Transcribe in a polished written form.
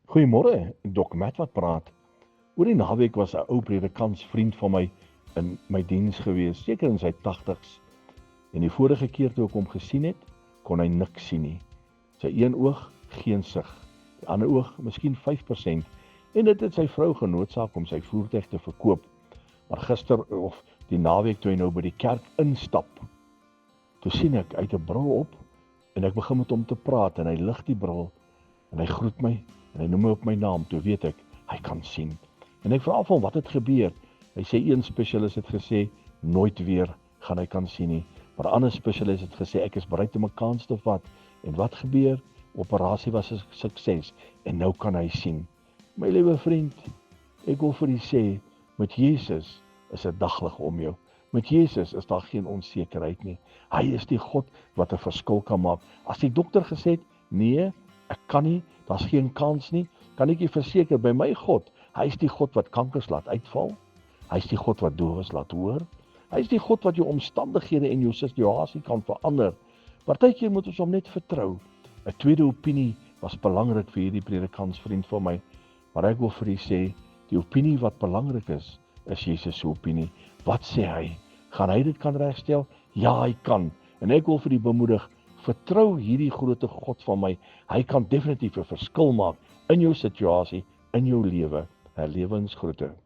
Goeiemôre, Dok Matt wat praat. Oor die naweek was 'n ou predikants vriend van my in my diens gewees, seker in sy 80's. En die vorige keer toe ek hom gesien het, kon hy niks sien nie. Sy een oog geen sig, die ander oog miskien 5%. En dit het sy vrou genoodsaak om sy voertuig te verkoop. Maar gister of die naweek toe hy nou by die kerk instap, toe sien ek uit 'n bril op en ek begin met hom te praat en hy lig die bril en hy groet my en hy noem my op my naam. Toe weet ek, hy kan sien. En ek vra hom wat het gebeur. Hy sê een spesialis het gesê nooit weer gaan hy kan sien nie. Maar 'n ander spesialis het gesê ek is bereid om 'n kans te vat. En wat gebeur? Operasie was 'n sukses en nou kan hy sien. My liewe vriend, ek wil vir u sê, met Jesus is 'n daglig om jou. Met Jesus is daar geen onsekerheid nie. Hy is die God wat 'n verskil kan maak. As die dokter gesê het, nee, ek kan nie, daar's geen kans nie, kan ek u verseker, by my God, hy is die God wat kankers laat uitval. Hy is die God wat dowes laat hoor. Hy is die God wat jou omstandighede en jou situasie kan verander. Partykeer moet ons hom net vertrou. 'n Tweede opinie was belangrik vir hierdie predikantsvriend van my, maar ek wil vir u sê, die opinie wat belangrik is Jesus se opinie. Wat sê hy? Gaan hy dit kan regstel? Ja, hy kan. En ek wil vir u bemoedig, vertrou hierdie grootte God van my. Hy kan definitief 'n verskil maak in jou situasie, in jou lewe. Herlewensgroete.